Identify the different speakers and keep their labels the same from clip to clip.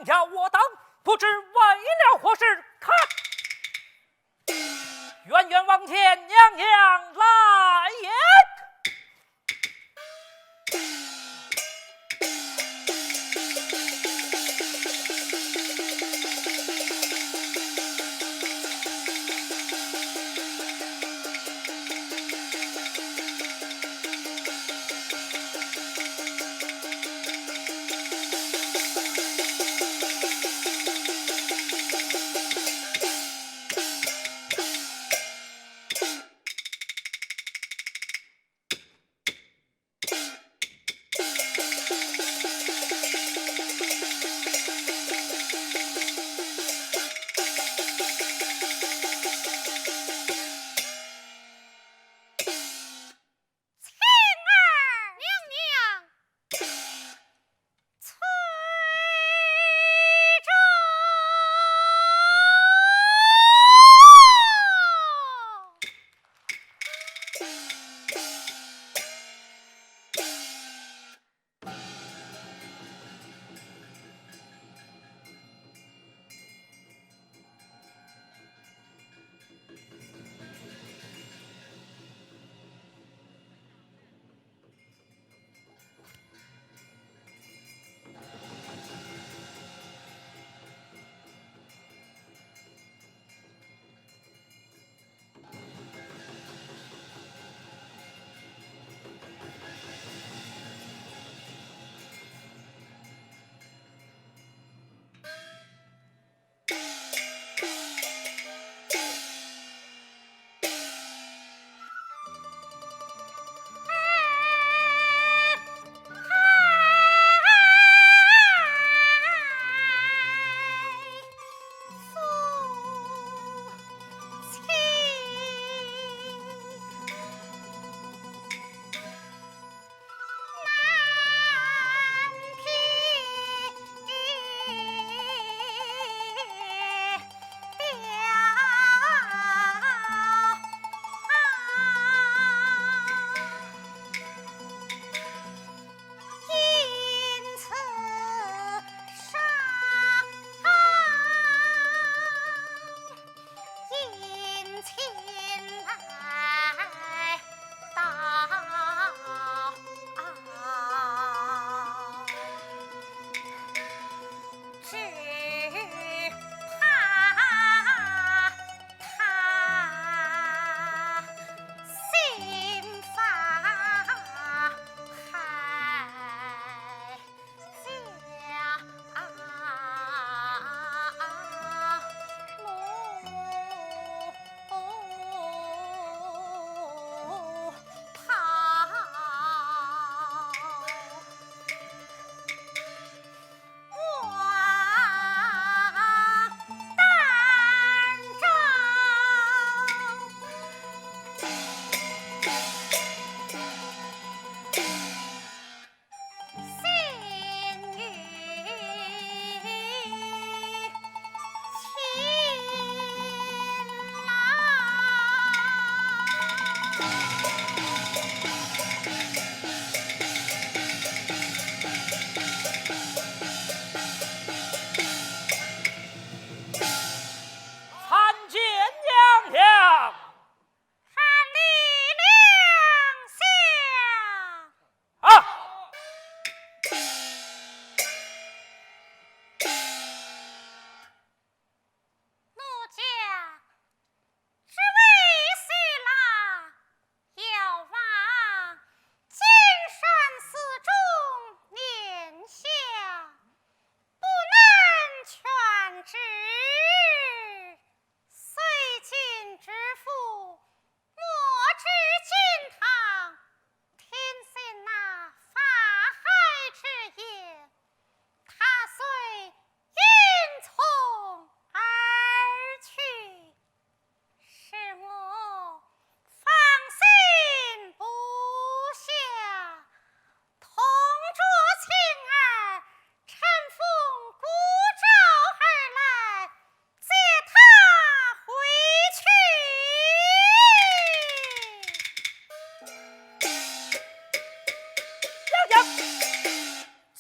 Speaker 1: 想要我当，不知为了何事？看，远远往前，娘娘来也！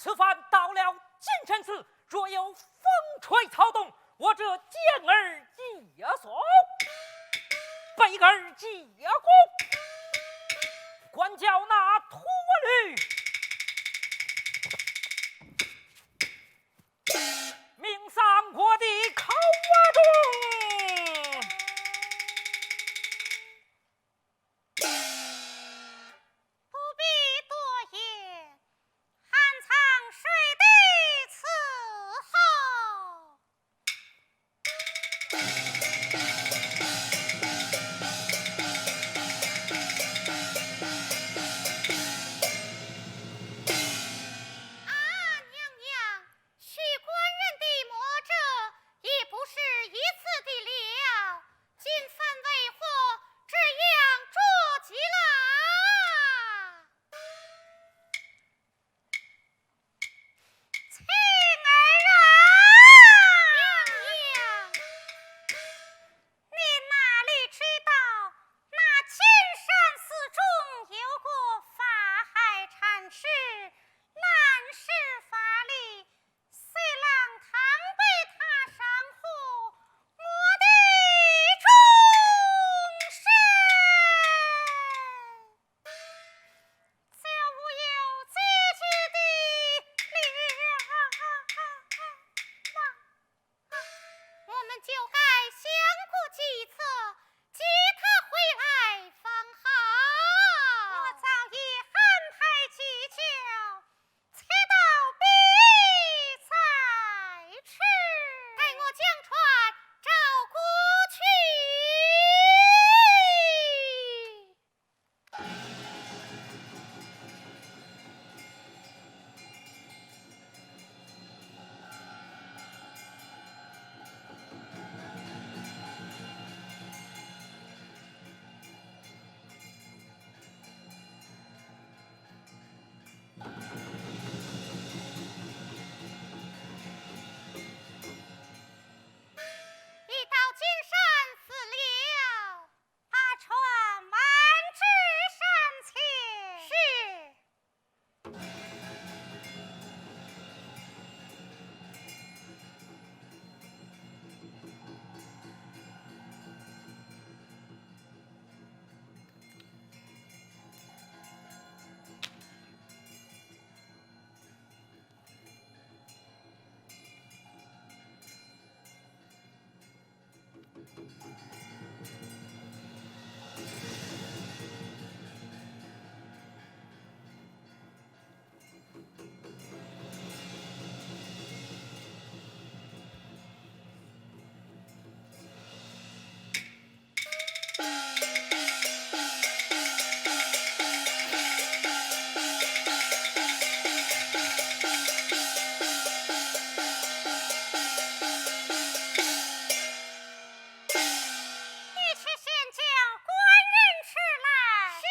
Speaker 1: 此番到了京城寺，若有风吹草动，我这剑儿解锁，背儿解弓，管教那秃驴，命丧我的口中。
Speaker 2: 不必多言，汉藏谁的伺候？啊，娘娘，许官人的魔咒也不是一次的了，今番为何这样着急啦？青儿啊，娘娘，你哪里知道那金山寺中有个法海禅师，难施法力，虽让堂被他上护，我的终身就无有自己的我们就该想过计策，接他回来方好。我早已安排计较，且到彼再迟。待我将船找过去。一到金山寺了，把船挽至山前。是。你去先叫官人出来。是。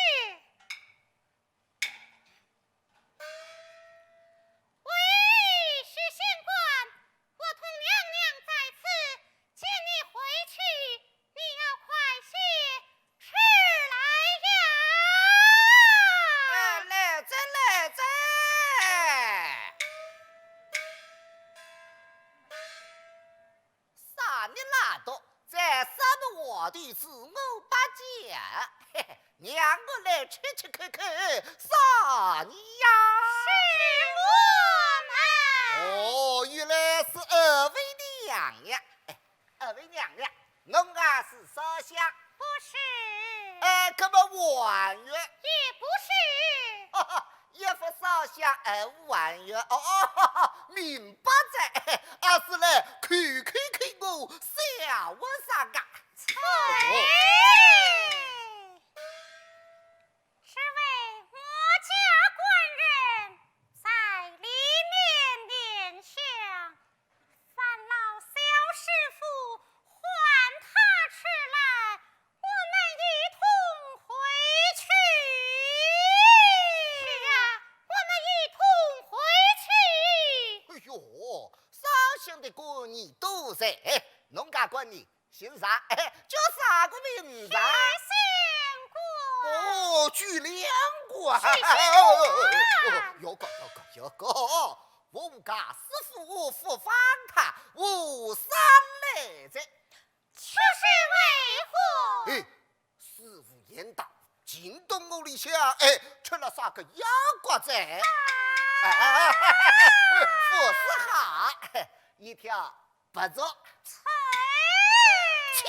Speaker 2: 喂，许县官，我同娘娘在此，见你回去，你要快些吃来呀。
Speaker 3: 来哉来哉！啥你拉倒，在什么我的是我八家，嘿嘿，让我来吃吃看看啥你呀？
Speaker 2: 是我们。
Speaker 3: 哦，原来是二位娘娘。哎，二位娘娘，侬啊是烧香？
Speaker 2: 不是。
Speaker 3: 可么婉约？
Speaker 2: 也不是。
Speaker 3: 一副烧香婉约。明白在，而是来看我小我啥个？
Speaker 2: 是为我家官人在里面念香，烦劳小师傅唤他出来，我们一同回去。是啊，我们一同回去。
Speaker 3: 哎呦，烧香的官你都在，农家官你姓啥？叫啥个名字？
Speaker 2: 许县官。
Speaker 3: 哦，举两官。
Speaker 2: 许县官。
Speaker 3: 有个，不家师傅复访他无三来者。
Speaker 2: 却是为何？
Speaker 3: 哎，师傅言道，惊动我里向，出了啥个妖怪仔？富士好，一条白镯，青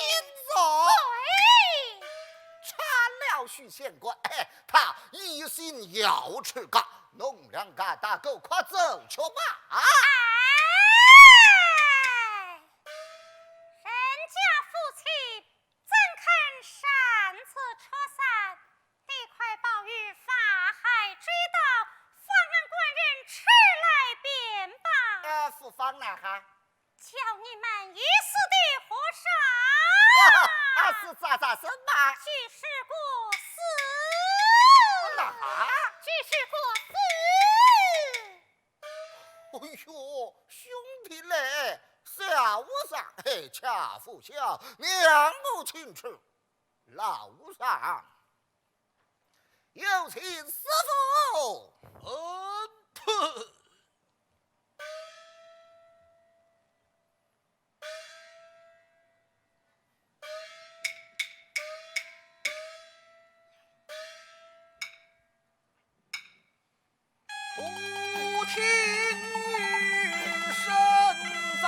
Speaker 3: 镯，穿了许仙官，他一心要吃个，弄两个大狗快走去吧。
Speaker 2: 人家夫妻怎肯擅自撤散？你快报与法海追到，方案官人吃来便罢。
Speaker 3: 复方哪哈？
Speaker 2: 叫你们一死的和尚。
Speaker 3: 是咋什么？
Speaker 2: 举世过死。
Speaker 3: 哪？
Speaker 2: 举世过死。
Speaker 3: 哎呦，兄弟嘞！小和尚，恰夫孝，娘母亲吃。老上，有请师傅。
Speaker 1: 不听云声噪，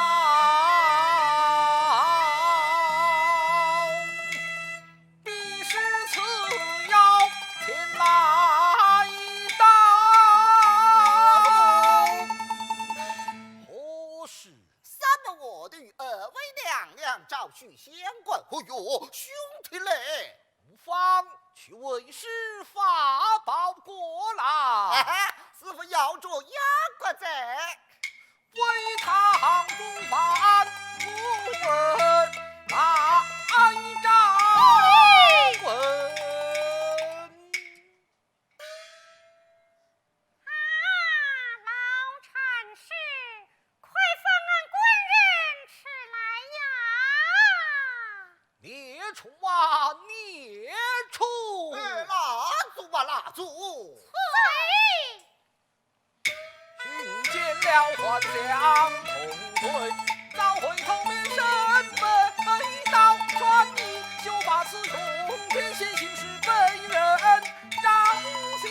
Speaker 1: 必是此妖前来到。何事？
Speaker 3: 三了我的二位娘娘找许仙官。哎呦，兄弟嘞！
Speaker 1: 无妨，去为师法宝过来。
Speaker 3: 师傅要着压瓜仔，
Speaker 1: 为他不犯不问哪一招问？
Speaker 2: 老禅师，快方案官人吃来呀！
Speaker 1: 孽畜啊，孽畜！
Speaker 3: 蜡烛吧，蜡烛！
Speaker 1: 寻见了还乡同队，早会头面身本刀，传你就把此用天险行事被人张笑。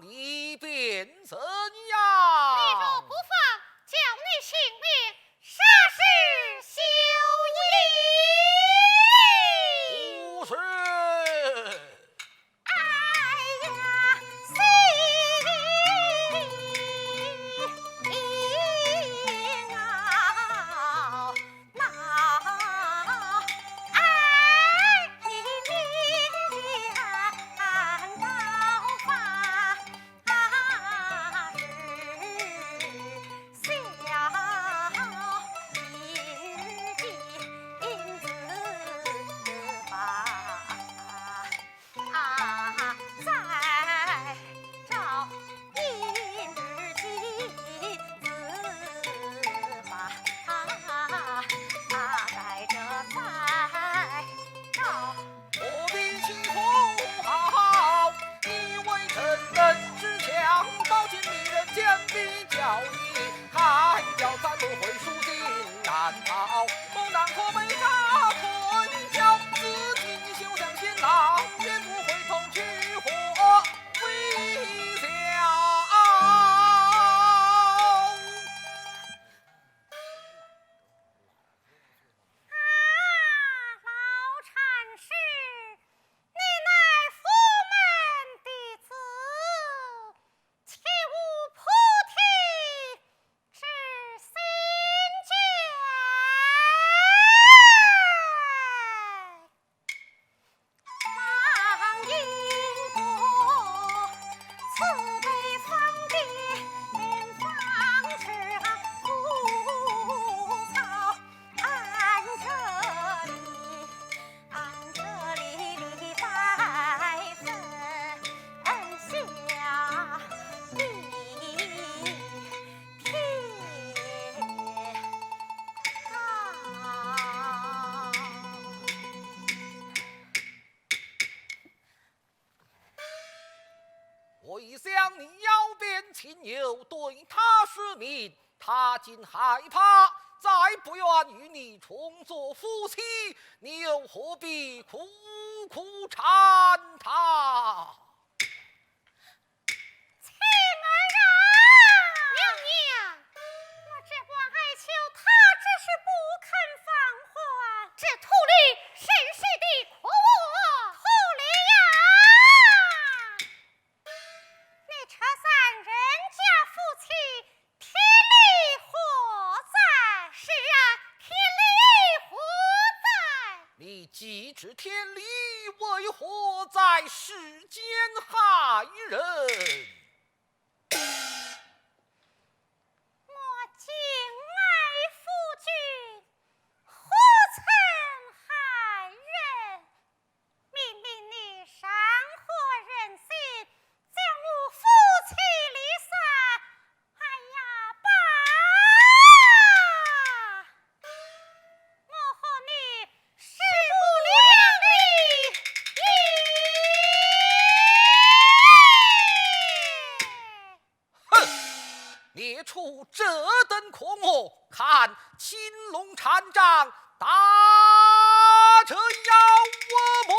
Speaker 2: 一
Speaker 1: 了你，还叫咱们会输尽难逃，不难可被他困扰，自己休想先郎，也不会同去火为笑。我一想你要变亲友，对他失明，他竟害怕，再不愿与你重做夫妻，你又何必苦苦缠他？
Speaker 2: 妻儿啊，娘娘，我这关爱求他只是不肯放还，这徒弟甚是的苦我，徒弟呀！你扯散人家夫妻，天理何在？是啊，天理何在？
Speaker 1: 你既知天理，为何在世间害人？
Speaker 2: 我敬爱夫君，何曾害人？明明你山河人心，将我夫妻离散，哎呀，爸！我和你势不两立。
Speaker 1: 列出这等狂魔，看青龙禅杖打这妖魔！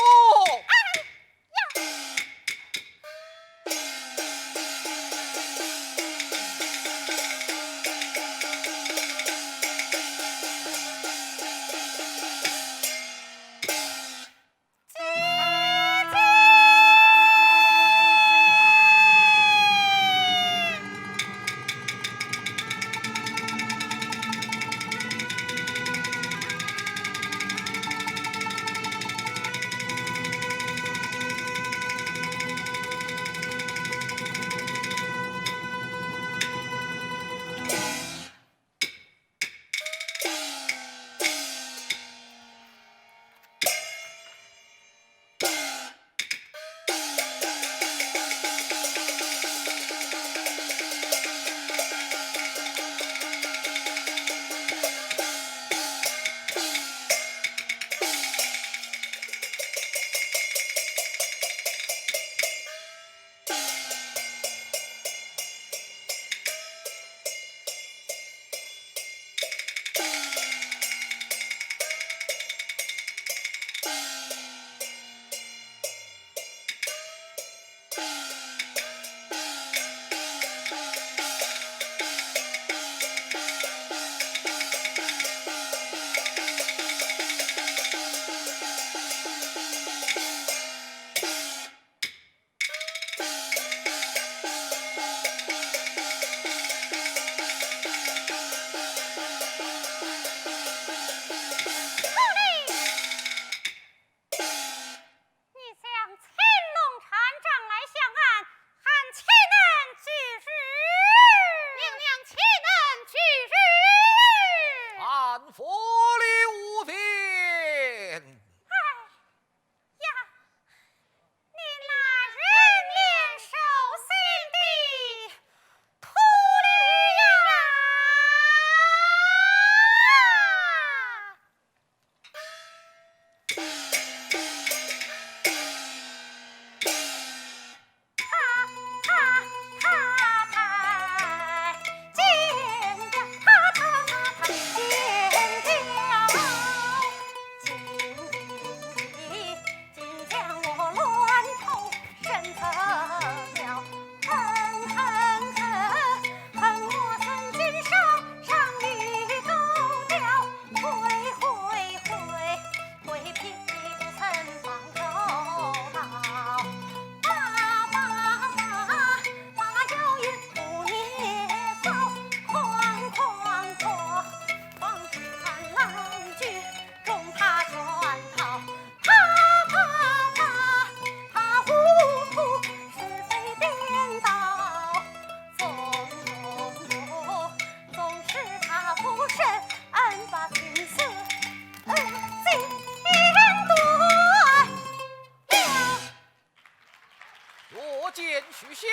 Speaker 1: 许仙，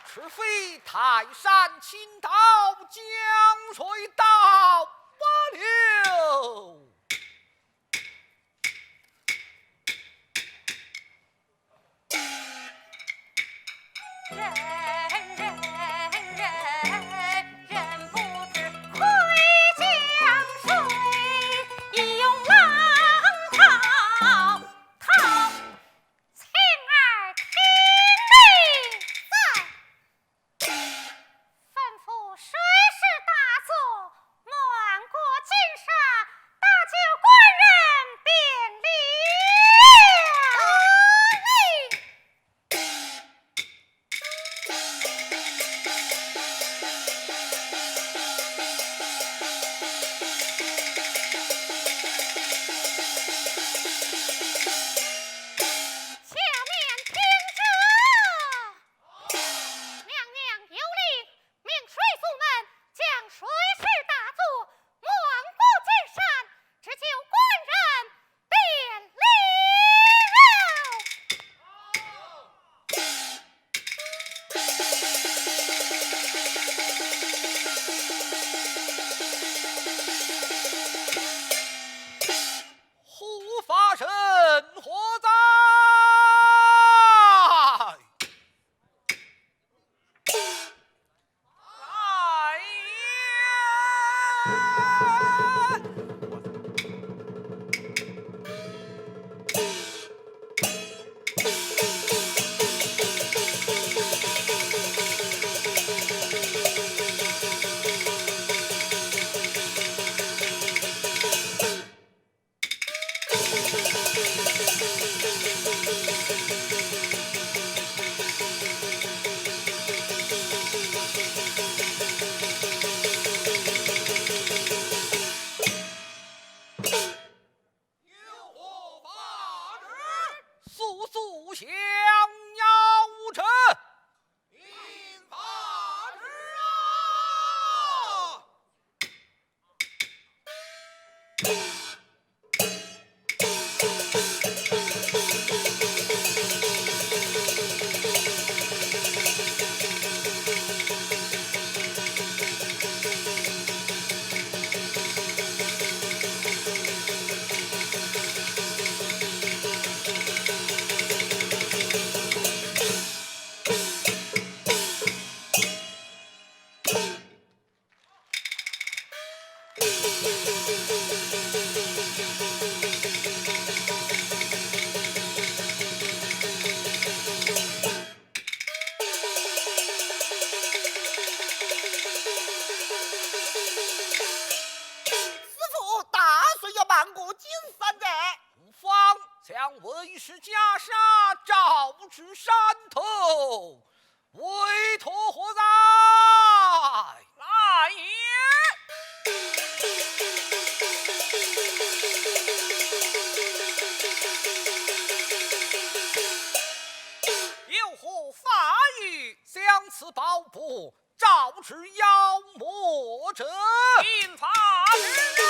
Speaker 1: 赤飞泰山倾倒，江水倒流。
Speaker 2: 人不知回江水，一拥浪滔滔。情儿听令在，吩咐水师大佐，漫过金沙，搭救官人便了。
Speaker 1: 为师袈裟照至山头，为托何在？
Speaker 4: 来也！
Speaker 1: 有何法语？相此宝帛，照至妖魔者，
Speaker 4: 引法之啊！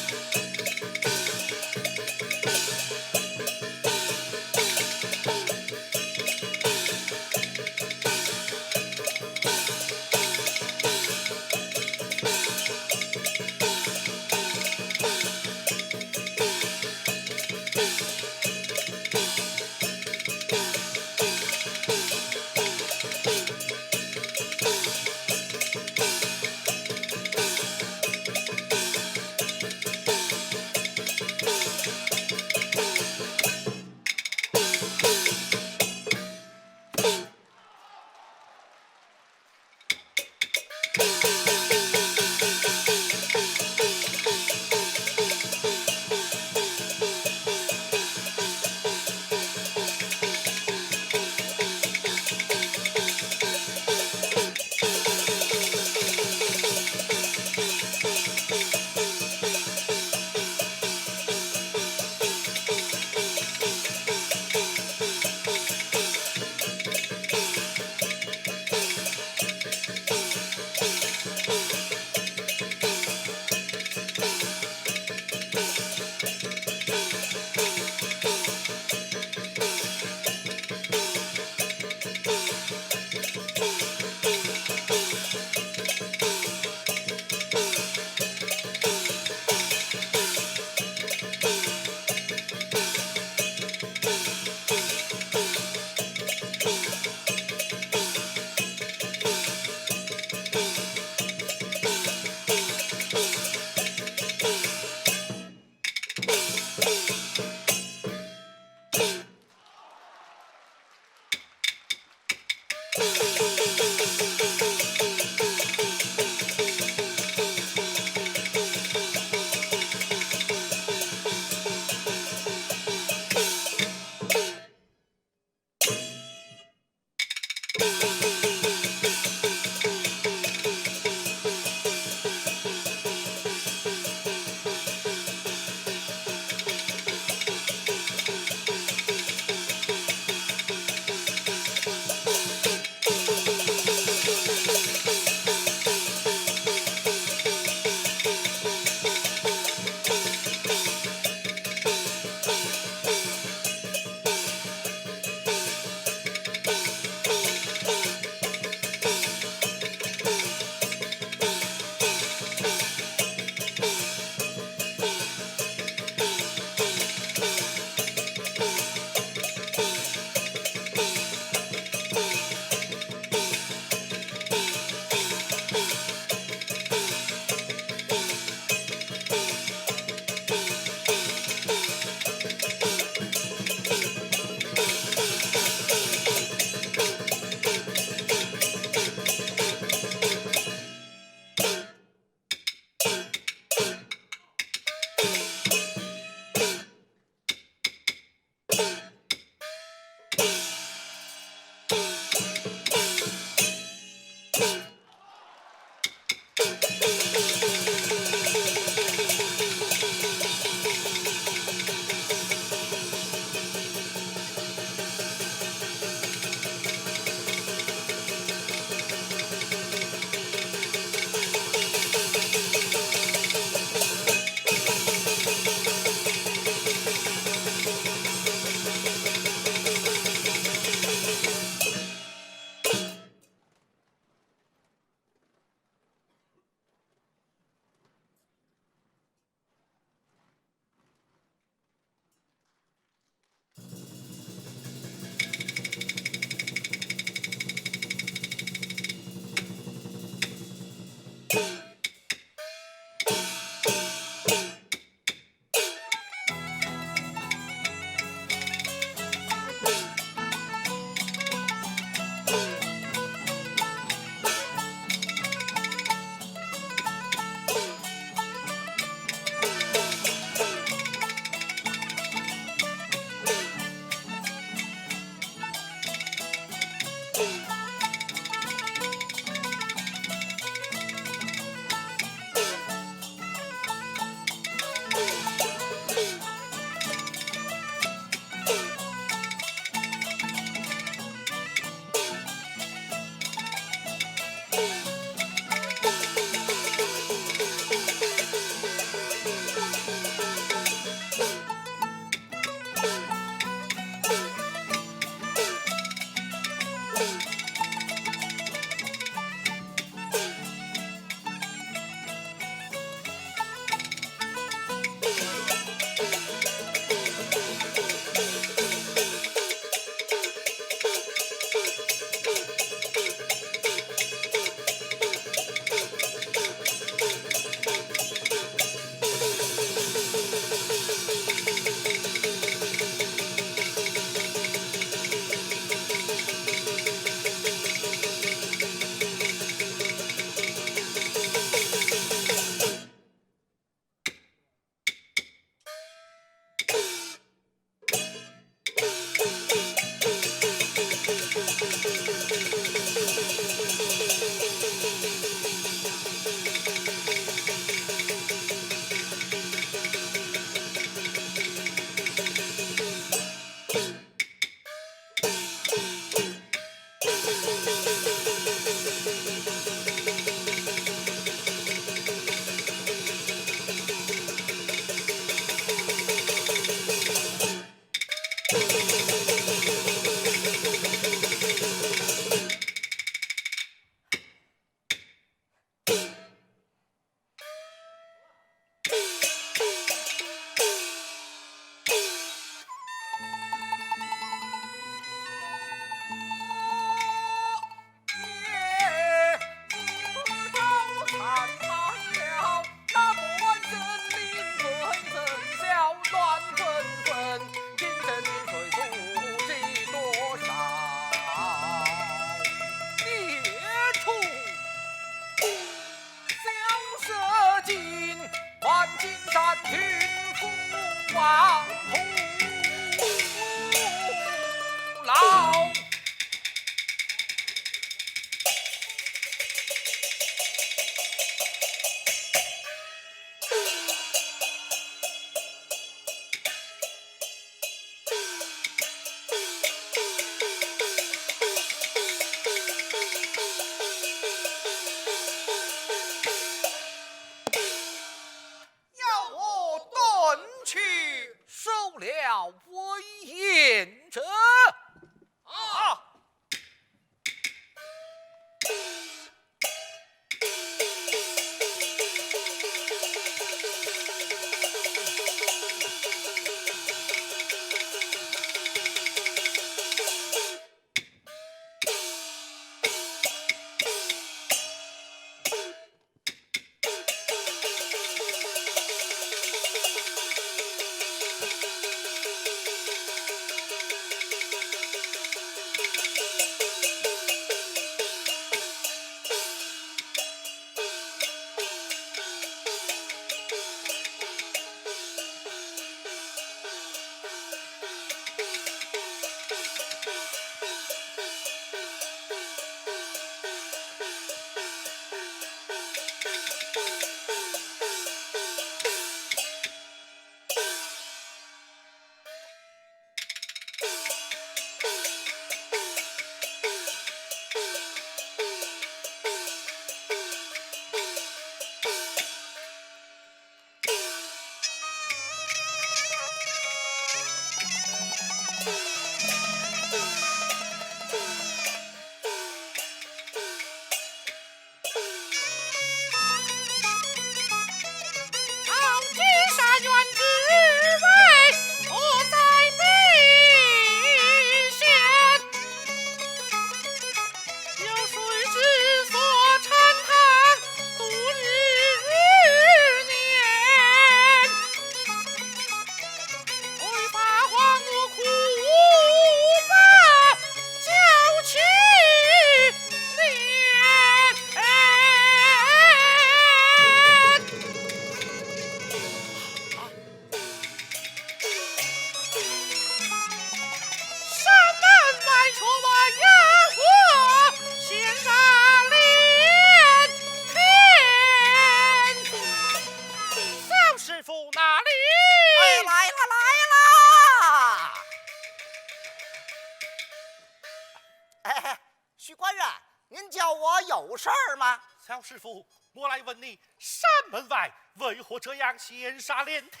Speaker 3: 哎，许官人，您叫我有事儿吗？
Speaker 4: 小师傅，我来问你，山门外为何这样闲沙连天？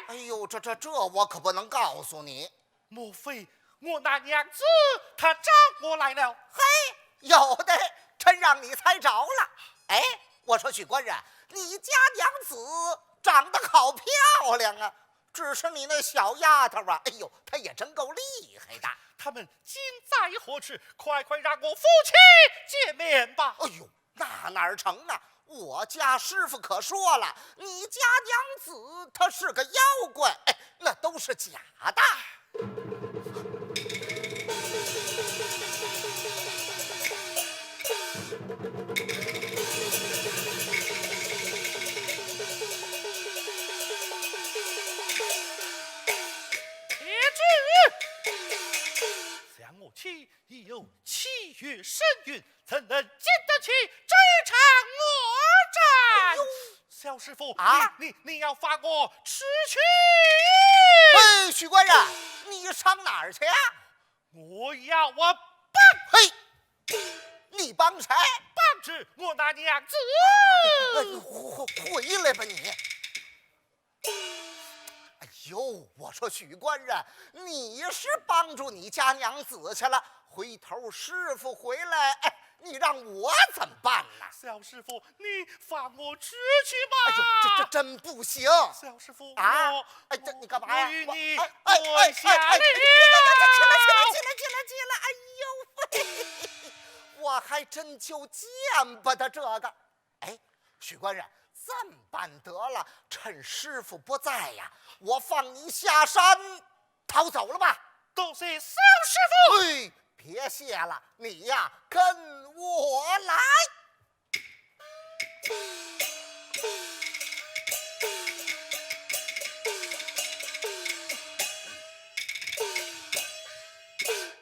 Speaker 3: 哎呦，这我可不能告诉你。
Speaker 4: 莫非我那娘子她找我来了？
Speaker 3: 嘿，有的，真让你猜着了。哎，我说许官人，你家娘子长得好漂亮啊，只是你那小丫头啊，哎呦，她也真够厉害的。
Speaker 4: 他们今在何处？快快让我夫妻见面吧！
Speaker 3: 哎呦，那哪儿成啊？我家师傅可说了，你家娘子她是个妖怪，哎，那都是假的。
Speaker 4: 想我妻已有7月身孕，怎能经得起这场恶战？小师傅，
Speaker 3: 啊，
Speaker 4: 你要罚我吃去？
Speaker 3: 哎，许官人，你上哪儿去啊？
Speaker 4: 我要我帮，
Speaker 3: 嘿，你帮谁？
Speaker 4: 帮着我那娘子。
Speaker 3: 回来吧你！哎呦，我说许官人，你是帮助你家娘子去了，回头师傅回来，哎，你让我怎么办呢？
Speaker 4: 小师傅，你放我出去吧！
Speaker 3: 哎呦，这真不行！
Speaker 4: 小师傅
Speaker 3: 啊！
Speaker 4: 哎，
Speaker 3: 这你干嘛呀？
Speaker 4: 我与你
Speaker 3: 跪
Speaker 4: 下了！
Speaker 3: 起来！哎呦喂，我还真就见不得这个。哎，许官人，这么办得了，趁师傅不在呀，我放你下山逃走了吧。
Speaker 4: 多谢小师傅。
Speaker 3: 哎，别谢了，你呀跟我来。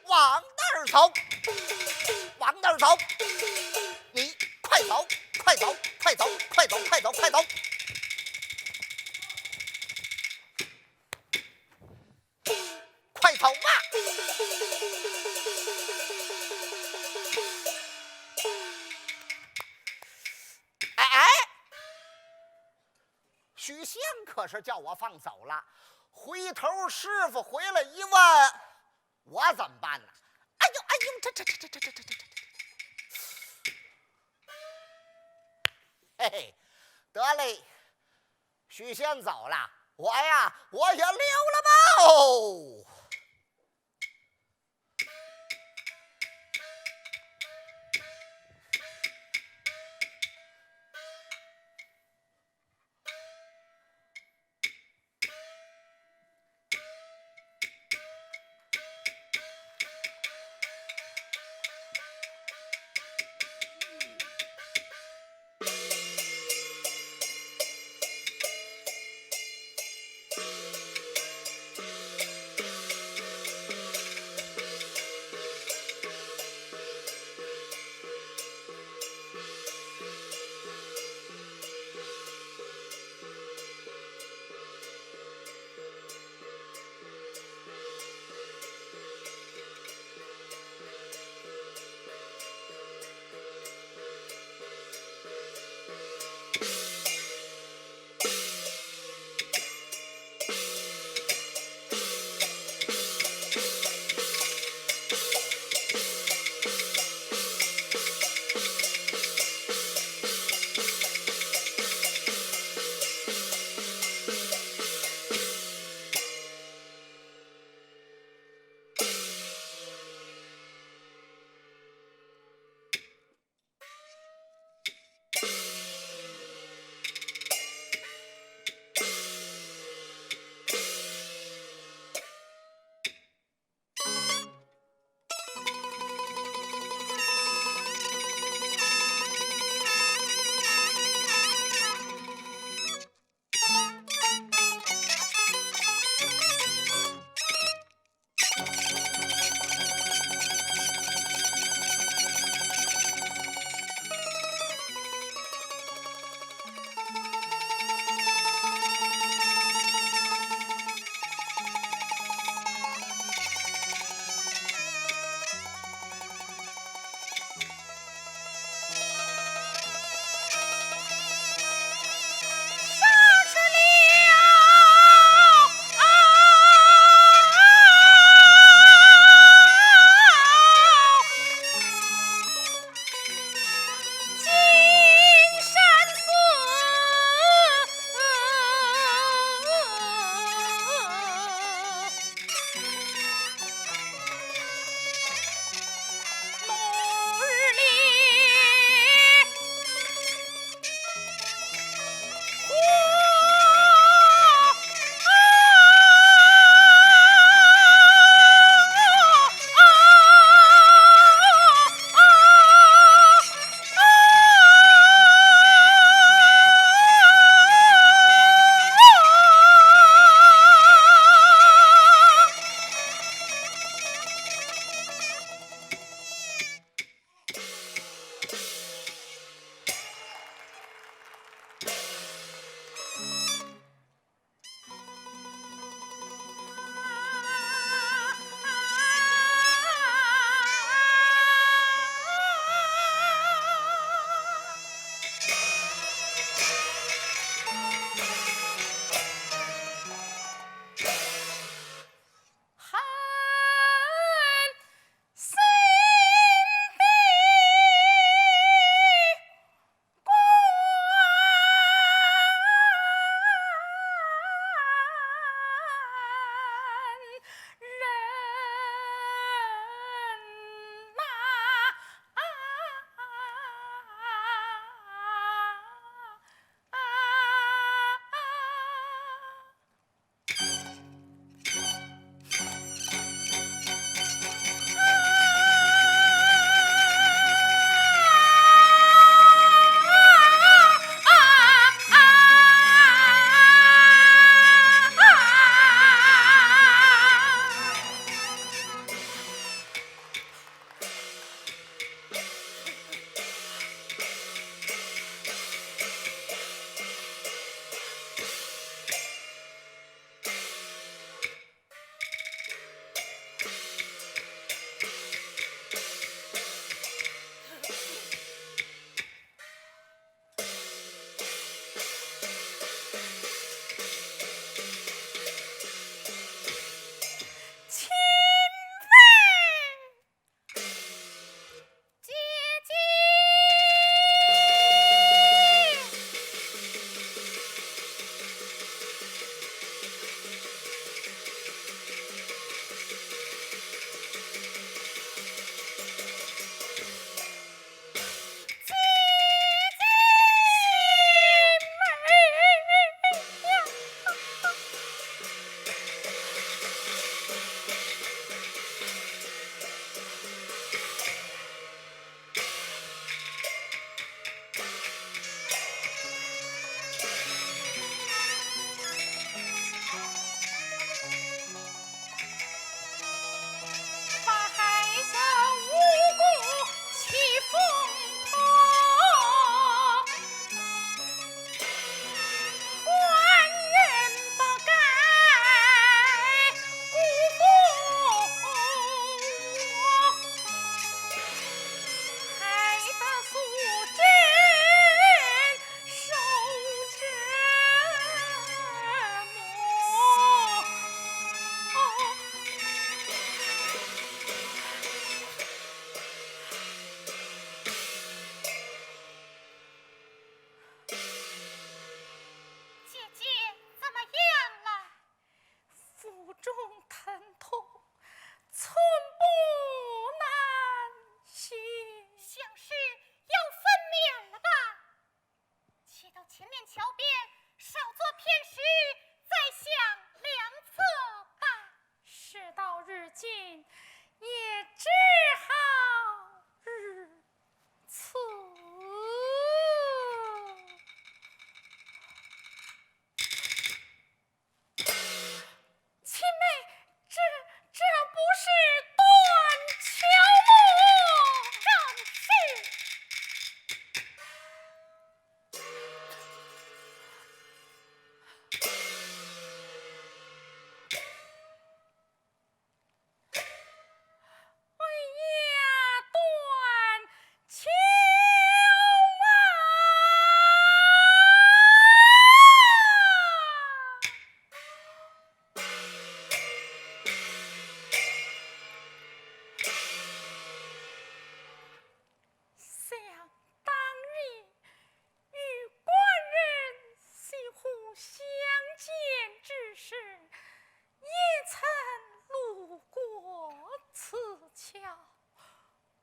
Speaker 3: 往那儿走，往那儿走，你快走，快走，快走，快走，快走，快走！快走吧！哎，许仙可是叫我放走了，回头师傅回来一问，我怎么办呢？哎呦，这，嘿嘿，得嘞，许仙走了，我呀，我也溜了吧。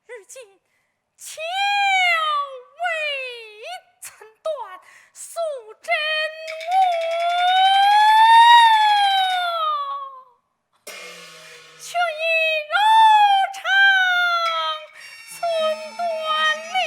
Speaker 2: 如今桥未曾断，素贞我却已柔肠寸断了。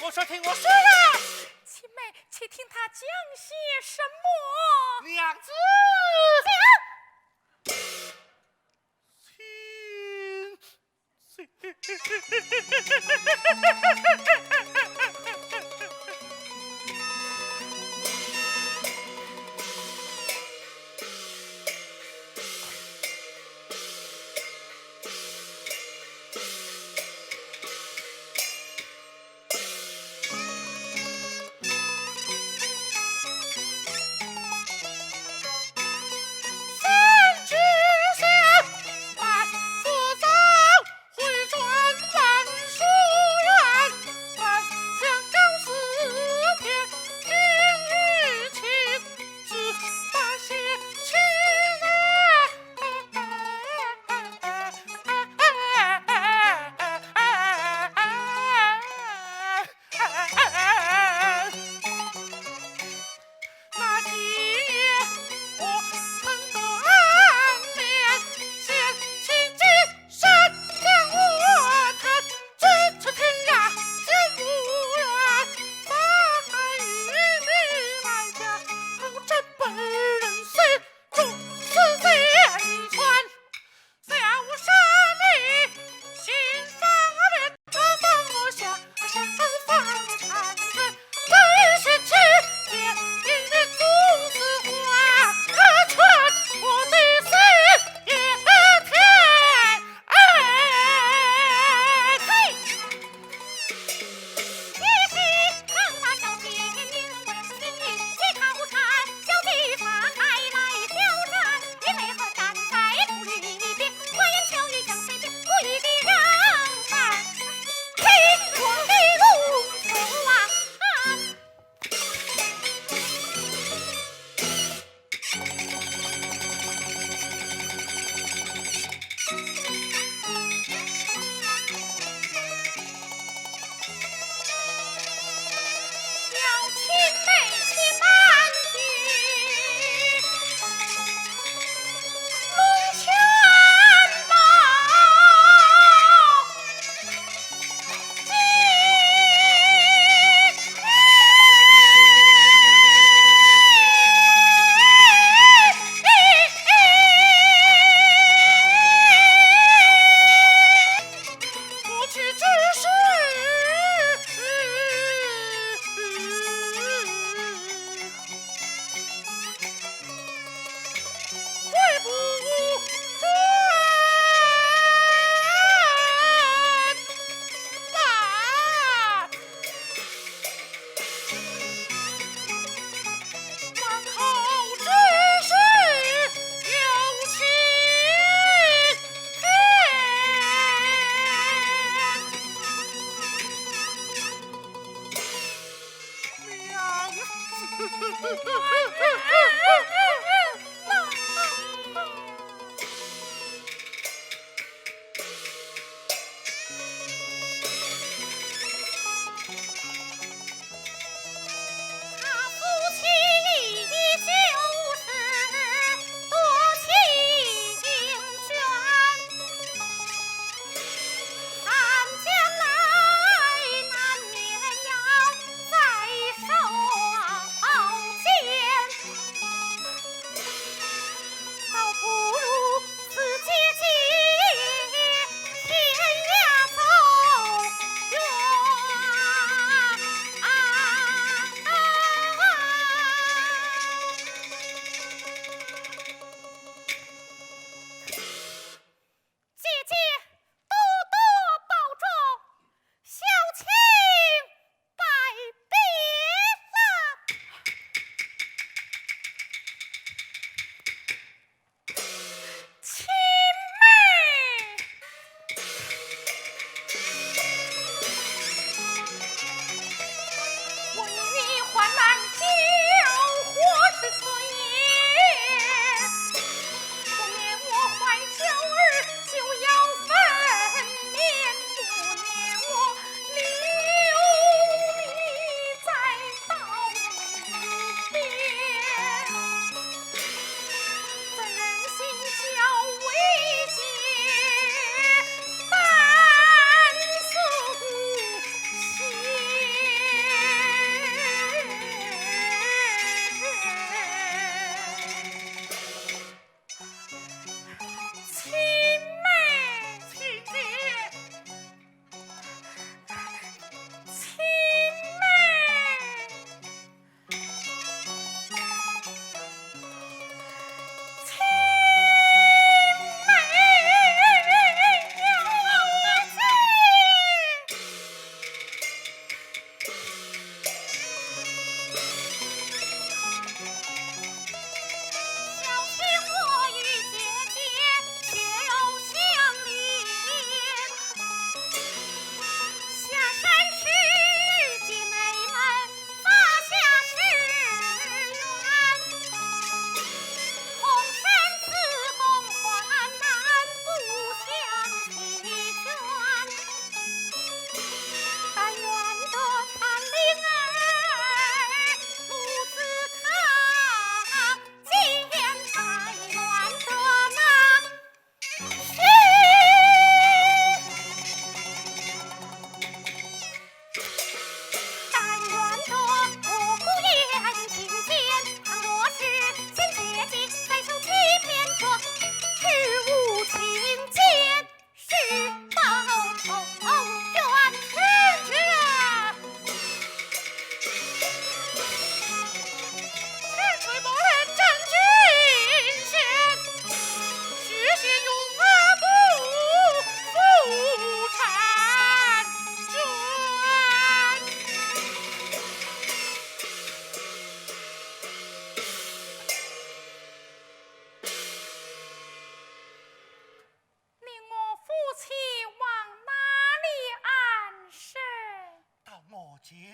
Speaker 4: 我说，听我说呀！
Speaker 2: 七妹，且听他讲些什么？
Speaker 4: 娘子，万福长回转万岁。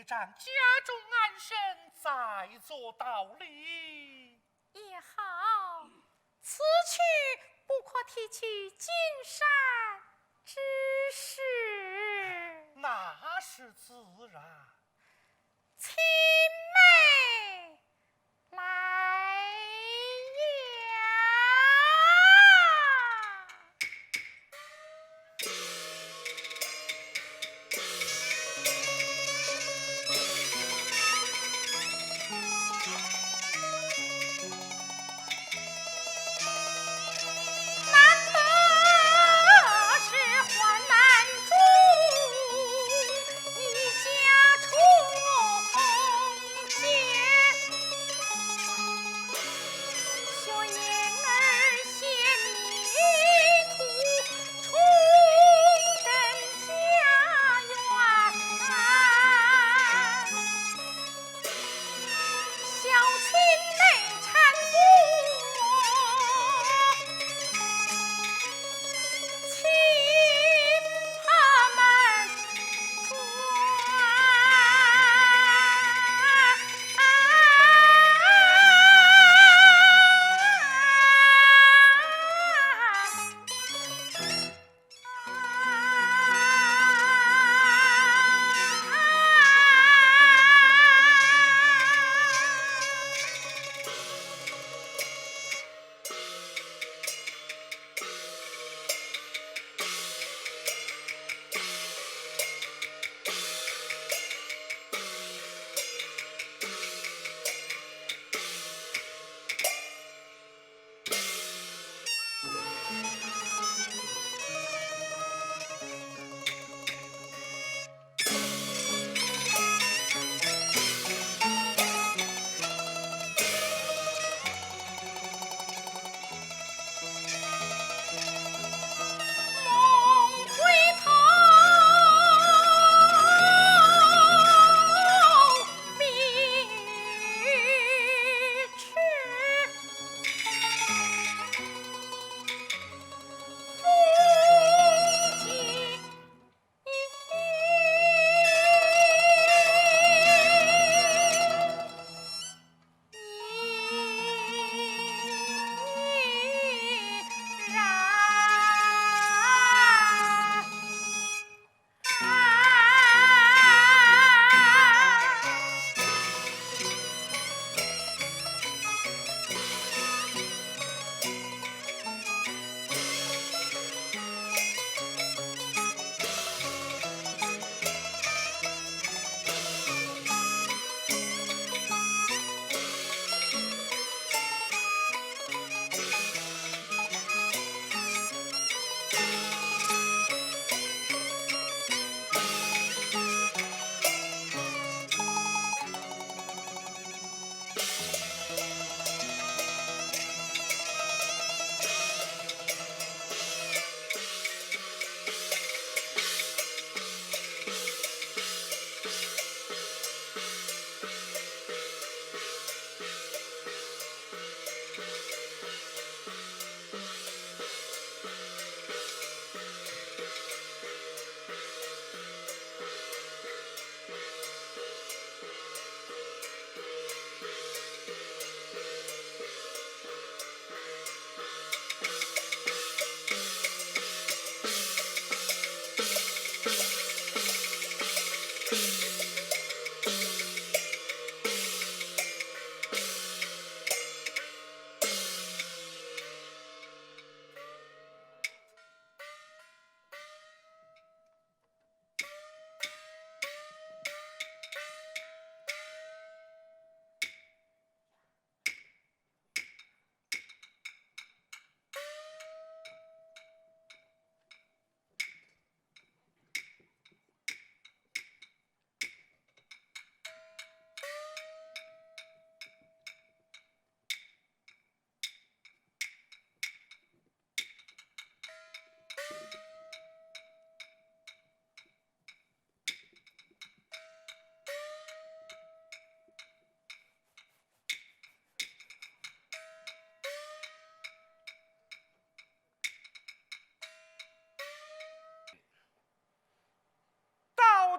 Speaker 4: 长家中安身，再做道理
Speaker 2: 也好。此去不可提起金山之事，
Speaker 4: 那是自然。
Speaker 2: 青梅来呀！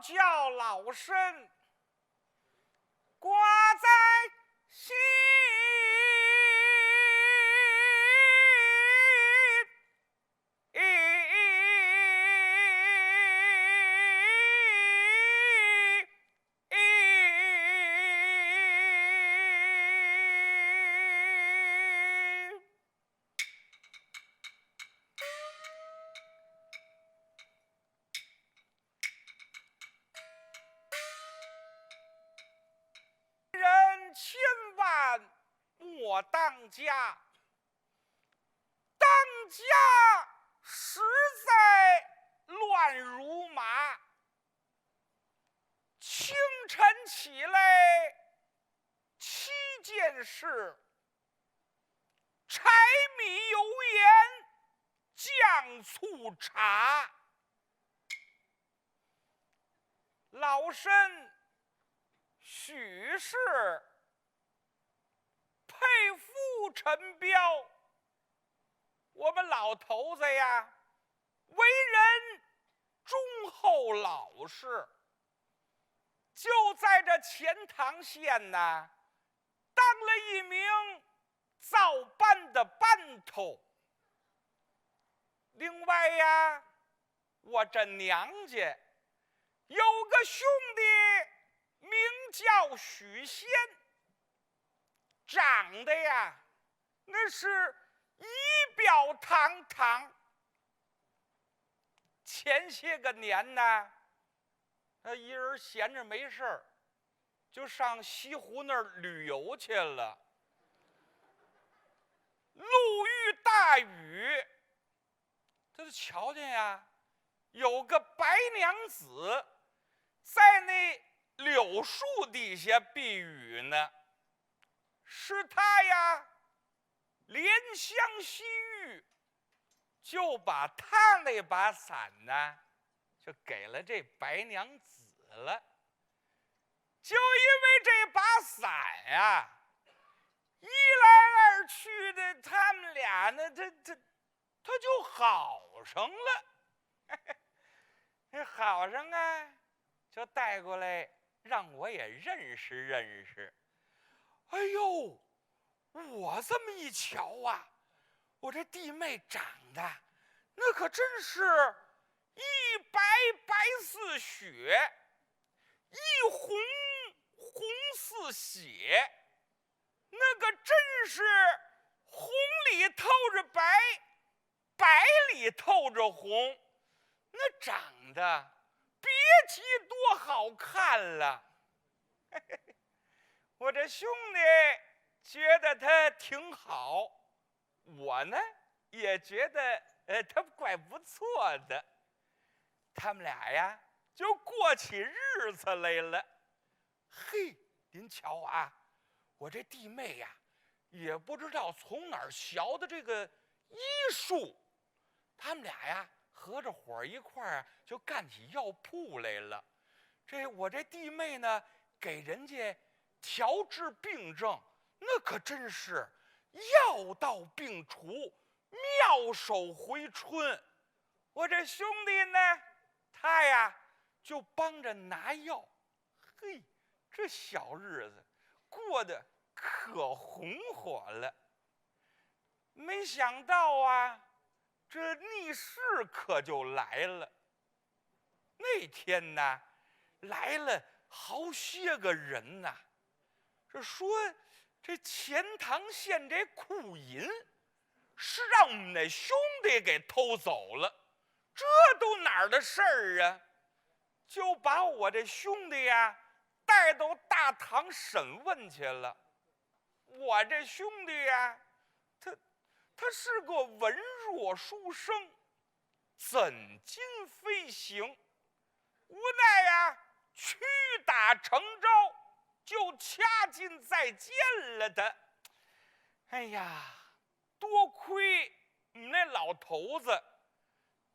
Speaker 1: 叫老身我当家，当家实在乱如麻。清晨起来7件事，柴米油盐酱醋茶。老身许是佩服陈彪，我们老头子呀，为人忠厚老实，就在这钱塘县呢，当了一名造班的班头。另外呀，我这娘家有个兄弟名叫许仙，长得呀那是仪表堂堂。前些个年呢，他一人闲着没事儿，就上西湖那儿旅游去了。路遇大雨，他就瞧见呀，有个白娘子在那柳树底下避雨呢。是他呀，怜香惜玉，就把他那把伞呢，就给了这白娘子了。就因为这把伞呀，一来二去的，他们俩呢，他就好上了。这好上啊，就带过来让我也认识认识。哎呦，我这么一瞧啊，我这弟妹长得那可真是一白白似雪，一红红似血，那个真是红里透着白，白里透着红，那长得别提多好看了。我这兄弟觉得他挺好，我呢也觉得他怪不错的。他们俩呀就过起日子来了。嘿，您瞧啊，我这弟妹呀也不知道从哪儿学的这个医术，他们俩呀合着伙一块儿就干起药铺来了。我这弟妹呢给人家调治病症，那可真是药到病除，妙手回春。我这兄弟呢，他呀就帮着拿药。嘿，这小日子过得可红火了。没想到啊，这逆事可就来了。那天呢，来了好些个人呐。这说这钱塘县这库银是让我们那兄弟给偷走了，这都哪儿的事儿啊？就把我这兄弟呀带到大堂审问去了。我这兄弟呀，他是个文弱书生，怎禁飞行？无奈呀，屈打成招，就掐进在监了的。哎呀，多亏我们那老头子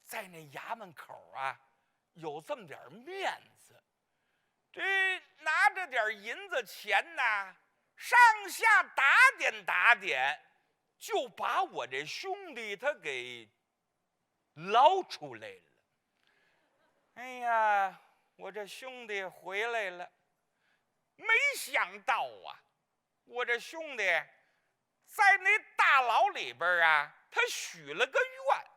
Speaker 1: 在那衙门口啊有这么点面子，这拿着点银子钱呐，上下打点打点，就把我这兄弟他给捞出来了。哎呀，我这兄弟回来了，没想到啊，我这兄弟在那大牢里边啊，他许了个愿，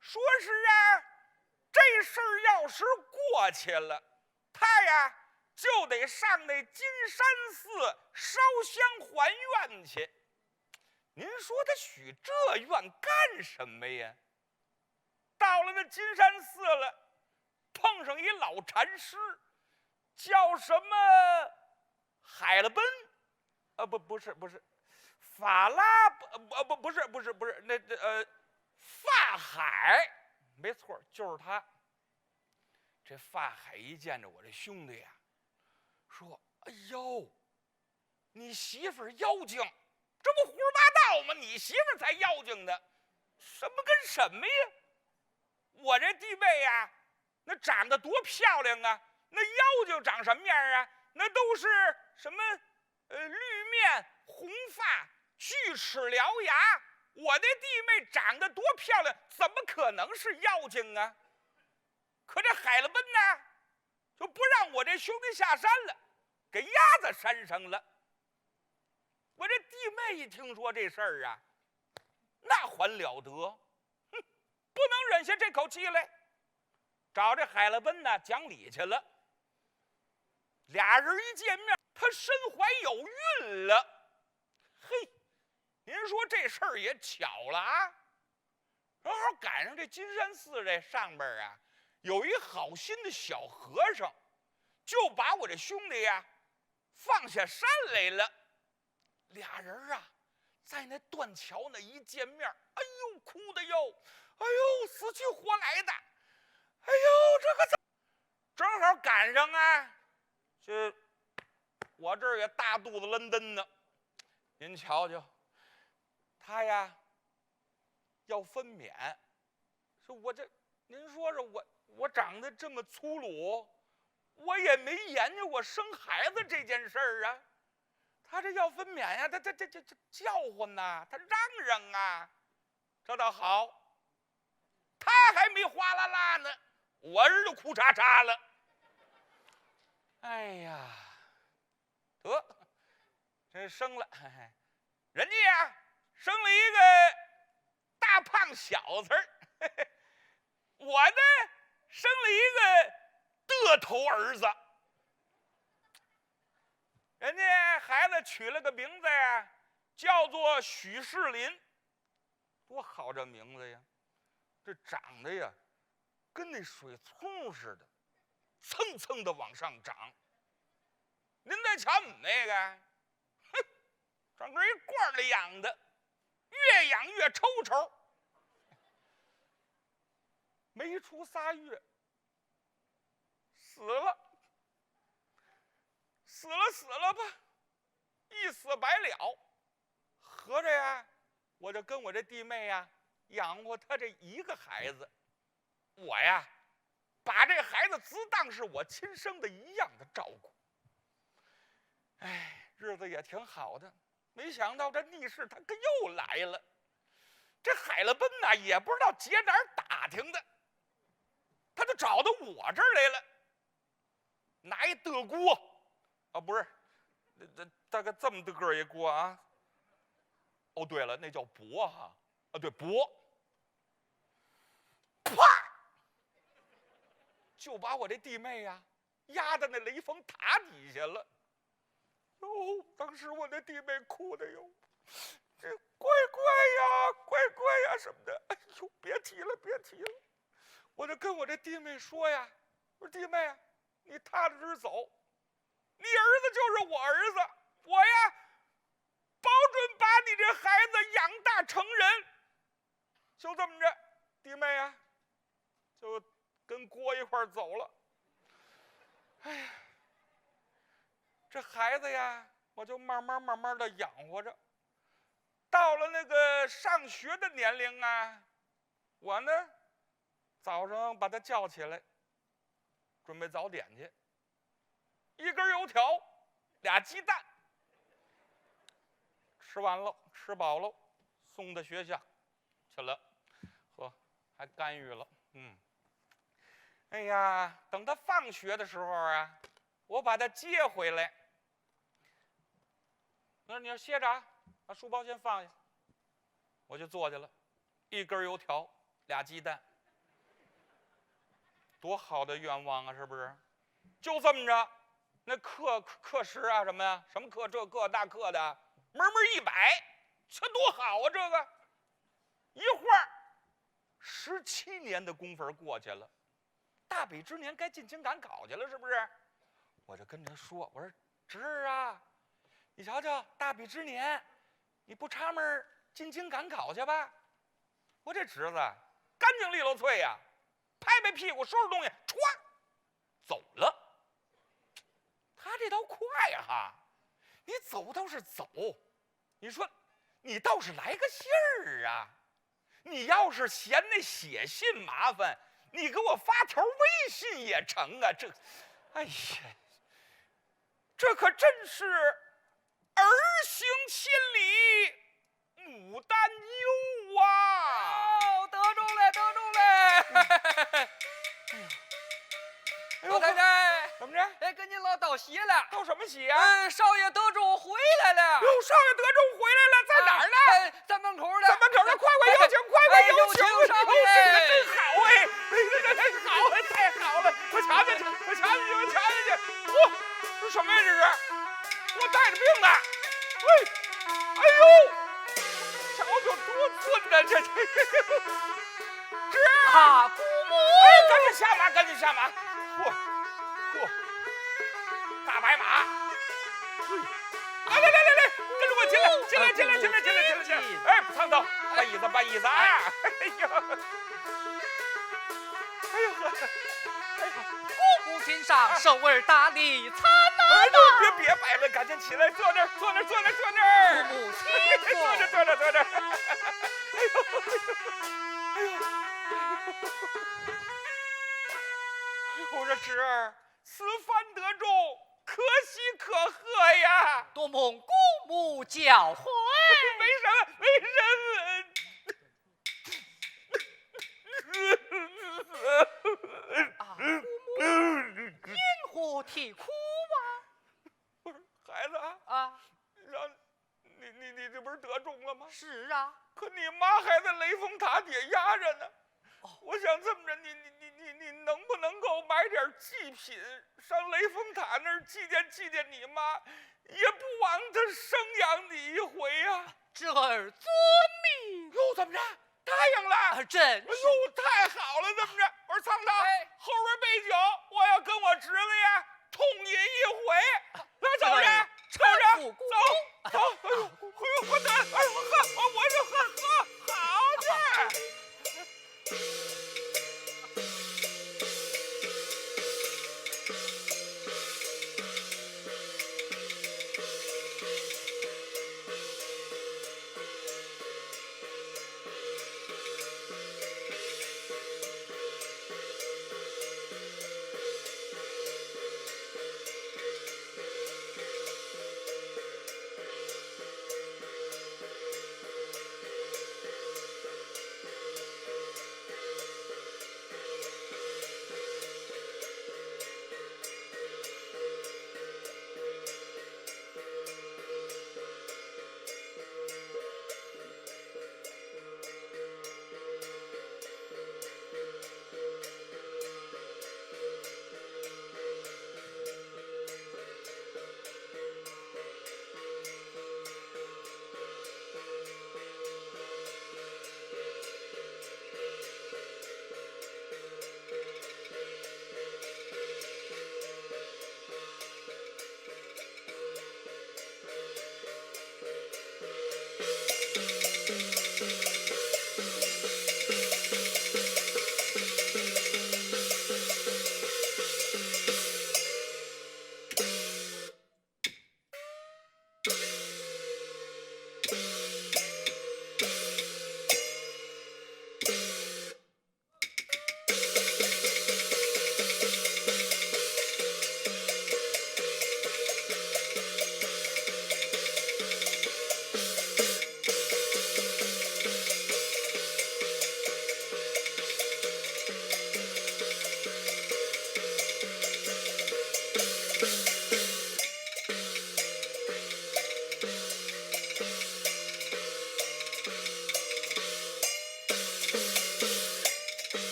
Speaker 1: 说是啊，这事儿要是过去了，他呀就得上那金山寺烧香还愿去。您说他许这愿干什么呀？到了那金山寺了，碰上一老禅师，叫什么海了奔，不是法拉不是，那法海，没错，就是他。这法海一见着我这兄弟呀，说：“哎呦，你媳妇儿妖精，这不胡说八道吗？你媳妇儿才妖精呢，什么跟什么呀？我这弟妹呀，那长得多漂亮啊！那妖精长什么样啊？那都是什么绿面红发、锯齿獠牙。我的弟妹长得多漂亮，怎么可能是妖精啊？可这海了奔呢，就不让我这兄弟下山了，给压在山上了。我这弟妹一听说这事儿啊，那还了得？哼，不能忍下这口气来，找这海了奔呢讲理去了。俩人一见面，他身怀有孕了。嘿，您说这事儿也巧了啊！正好赶上这金山寺这上边啊，有一好心的小和尚，就把我这兄弟呀放下山来了。俩人啊，在那断桥那一见面，哎呦，哭的哟，哎呦，死去活来的，哎呦，这个正好赶上啊，这我这儿也大肚子抡蹬呢。您瞧瞧，他呀要分娩，说我这，您说说我长得这么粗鲁，我也没研究过生孩子这件事儿啊。他这要分娩呀，他叫唤呐，他嚷嚷啊，这倒好，他还没哗啦啦呢，我儿就哭嚓嚓了。哎呀，得，这生了，人家呀生了一个大胖小子儿，我呢生了一个得头儿子。人家孩子取了个名字呀，叫做许世林，多好这名字呀！这长得呀，跟那水葱似的，蹭蹭的往上涨。您再瞧你那个，哼，整个一罐儿里养的，越养越抽抽。没出仨月，死了。死了吧，一死百了。合着呀，我就跟我这弟妹呀养活他这一个孩子，我呀把这孩子只当是我亲生的一样的照顾。哎，日子也挺好的，没想到这逆事他可又来了。这海了奔呐，也不知道姐哪儿打听的，他就找到我这儿来了，拿一德锅。啊，不是，大概这么的个儿一锅啊。哦，对了，那叫钵哈。啊，对，钵。啪，就把我这弟妹呀压在那雷峰塔底下了。哟，当时我那弟妹哭的哟，这乖乖呀，乖乖呀什么的。哎呦，别提了，别提了。我就跟我这弟妹说呀，我说弟妹啊，你踏踏实走。你儿子就是我儿子，我呀，保准把你这孩子养大成人。就这么着，弟妹啊，就跟锅一块走了。哎呀，这孩子呀，我就慢慢的养活着。到了那个上学的年龄啊，我呢，早上把他叫起来，准备早点去。一根油条，2鸡蛋，吃完了，吃饱了，送到学校去了，呵，还干预了，哎呀，等他放学的时候啊，我把他接回来。我说你要歇着啊，把书包先放下。我就坐去了，一根油条，2鸡蛋，多好的愿望啊，是不是？就这么着。那课时啊什么呀，什么课这课那课的，门100，这多好啊！这个一会儿17年的功夫过去了，大比之年该进京赶考去了，是不是？我就跟他说，我说侄儿啊，你瞧瞧，大比之年
Speaker 5: 你不插门进京赶考去吧？我这侄子干净利落脆呀，拍拍屁股收拾东西，歘走了。他这倒快呀哈，你走倒是走，你说你倒是来个信儿啊！你要是嫌那写信麻烦，你给我发条微信也成啊！这，哎呀，这可真是儿行千里母担忧啊！
Speaker 1: 哦，得中了，得中了！老太太，
Speaker 5: 怎么着？
Speaker 1: 哎，跟您老道喜了。
Speaker 5: 道什么喜啊？
Speaker 1: 少爷得中回来了。
Speaker 5: 哟，少爷得中回来了，在哪儿呢？
Speaker 1: 在门口呢。
Speaker 5: 在门口呢，快快有请，快快有请！
Speaker 1: 上
Speaker 5: 这个真好哎，好哎，太好了！快瞧瞧去，快瞧瞧去，快瞧瞧去！嚯，这什么呀？这是？我带着病呢。哎呦，瞧瞧多寸呐，这。
Speaker 1: 啊，姑母！
Speaker 5: 哎，赶紧下马，赶紧下马！嚯，大白马！来，跟着我进来！哎，苍头，搬椅子啊！
Speaker 1: 姑母亲上，手儿大礼，参
Speaker 5: 哎呦，别摆了，赶紧起来，坐那儿。
Speaker 1: 姑母亲
Speaker 5: 坐这儿。我说侄儿，此番得中，可喜可贺呀！
Speaker 1: 多蒙姑母教诲。
Speaker 5: 没
Speaker 1: 啊，姑母因何啼哭
Speaker 5: 不是孩子
Speaker 1: 啊？
Speaker 5: 让你这不是得中了吗？
Speaker 1: 是啊。
Speaker 5: 可你妈还在雷峰塔底下压着呢。我想这么着，你能不能够买点祭品上雷峰塔那儿祭奠你妈，也不枉她生养你一回呀。
Speaker 1: 侄儿遵命。
Speaker 5: 哟，怎么着？答应了？
Speaker 1: 真是。
Speaker 5: 哎呦，太好了！怎么着？我说苍头，后边备酒，我要跟我侄子呀痛饮一回。来，走着，走。哎呦，我得，哎呦，我就喝，好着。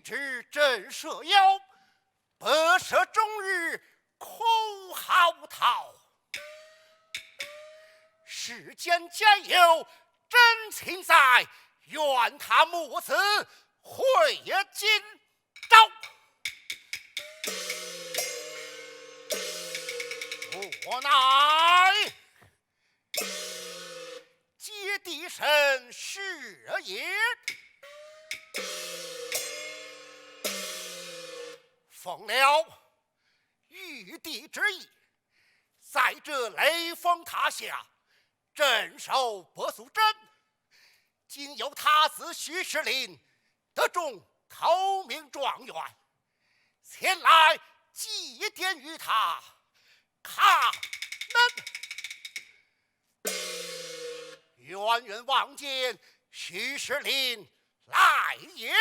Speaker 3: 之震慑妖，不赦终日空嚎啕。世间皆有真情在，愿他母子会今朝。我乃接地神是也，奉了玉帝之意，在这雷峰塔下镇守伯苏珍。今有他子许世林得中头名状元，前来祭奠于他，看能远望见许世林来也。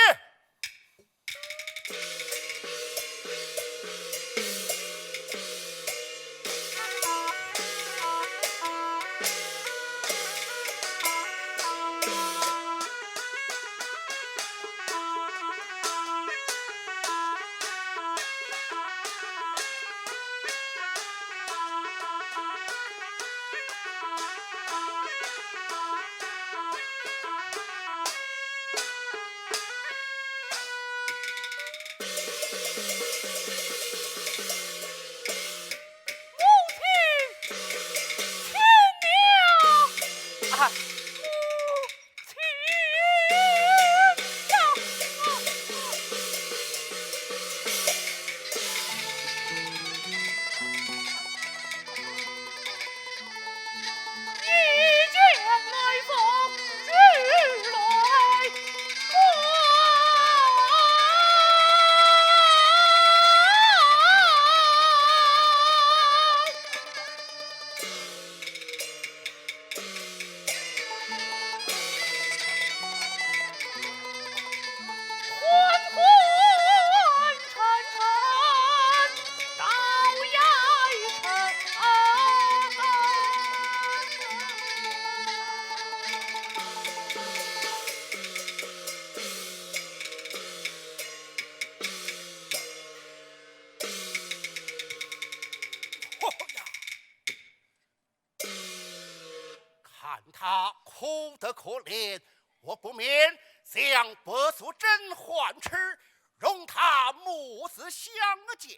Speaker 3: 他哭得可怜，我不免将伯苏珍唤迟，容他母子相见。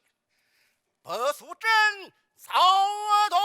Speaker 3: 伯苏珍走动。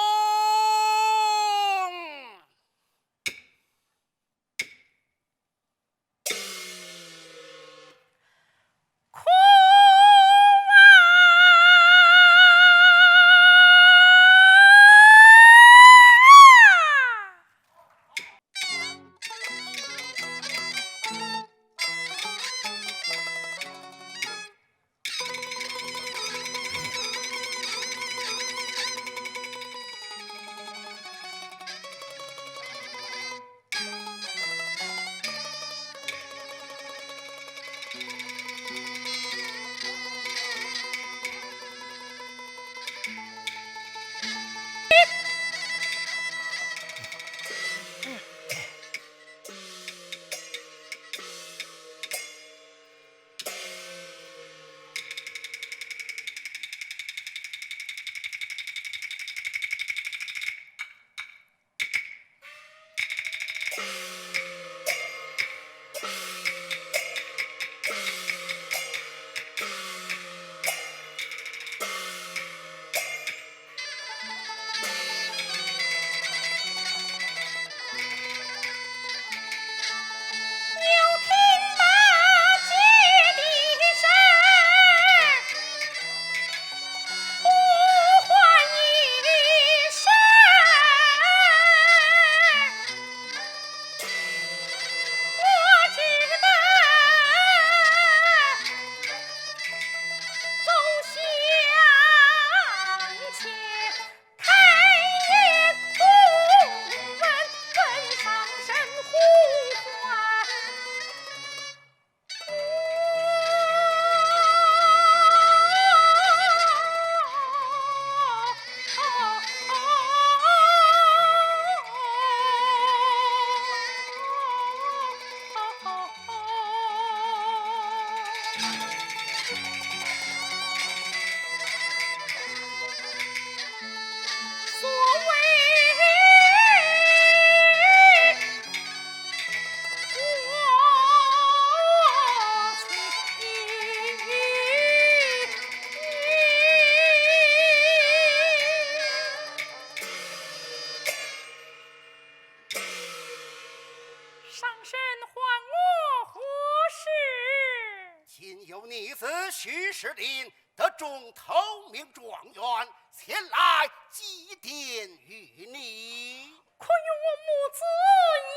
Speaker 3: 徐士林得中头名状元，前来祭奠于你。
Speaker 2: 可与我母子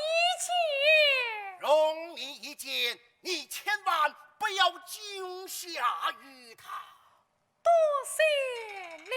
Speaker 2: 一见。
Speaker 3: 容你一见，你千万不要惊吓于他。
Speaker 2: 多谢了。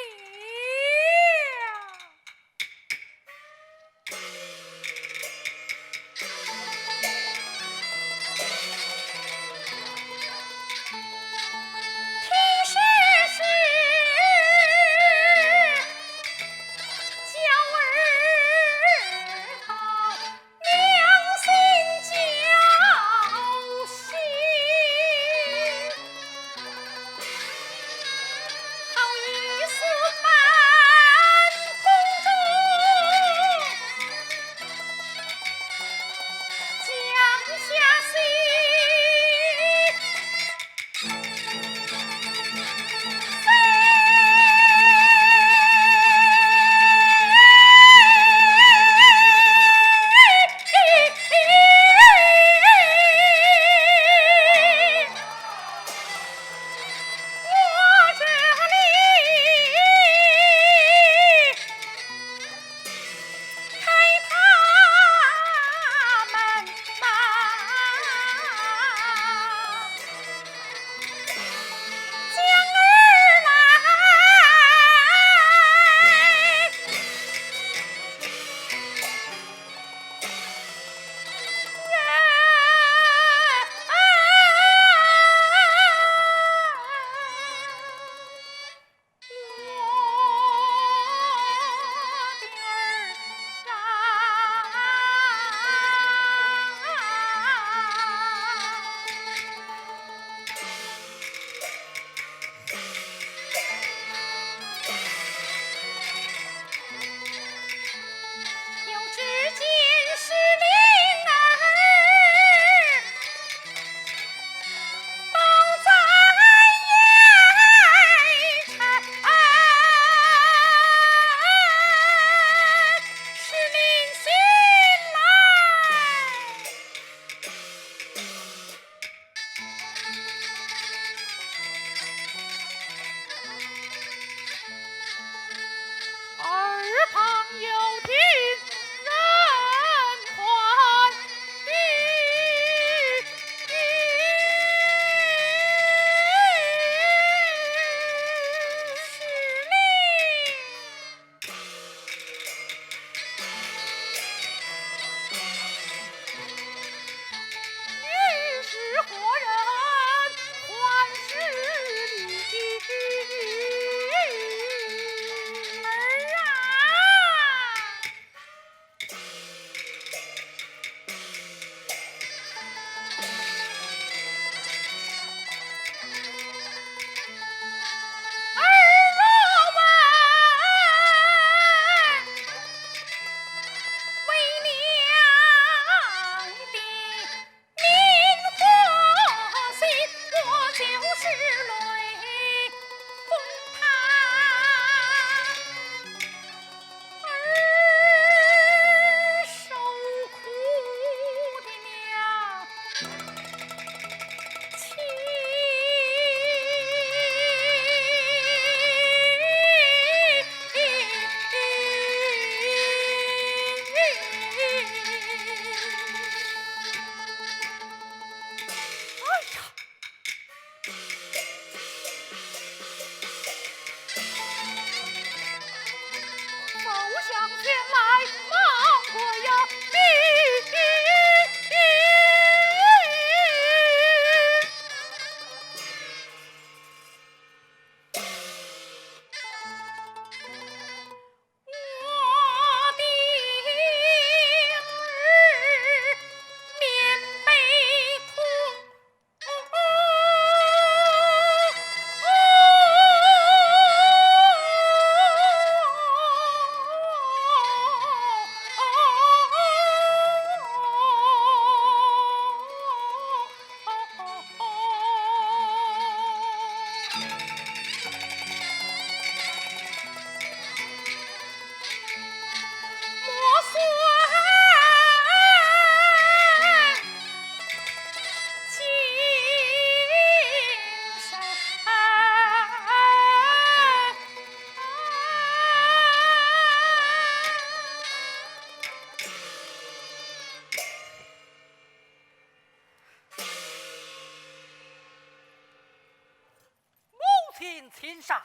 Speaker 1: 品上，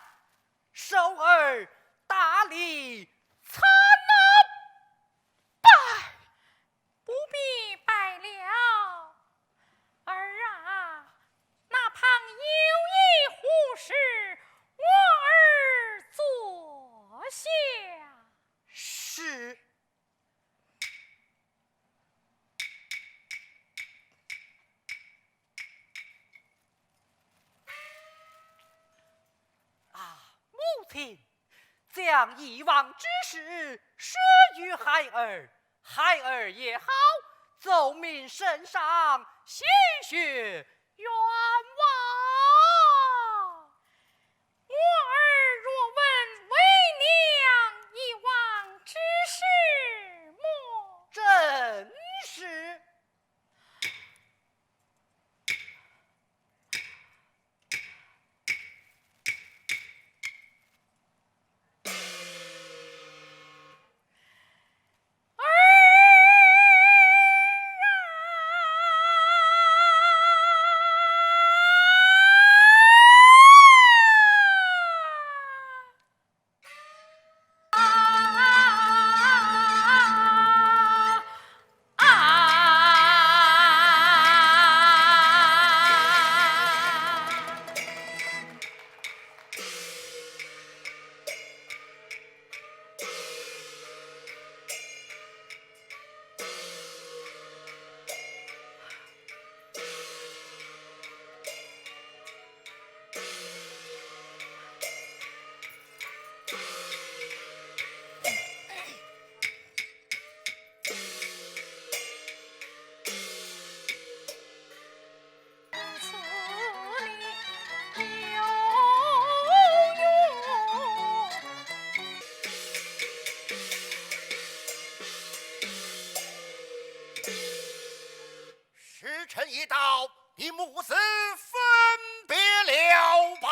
Speaker 1: 受儿大礼参拜。
Speaker 2: 不必拜了，儿啊，那旁有一护士，我儿坐下。
Speaker 1: 是。母亲将以往之事说与孩儿，孩儿也好奏明圣上，鲜血冤枉。
Speaker 2: 我儿若问为娘以往之事么？
Speaker 1: 正是。
Speaker 3: 时辰一到，你母子分别了吧。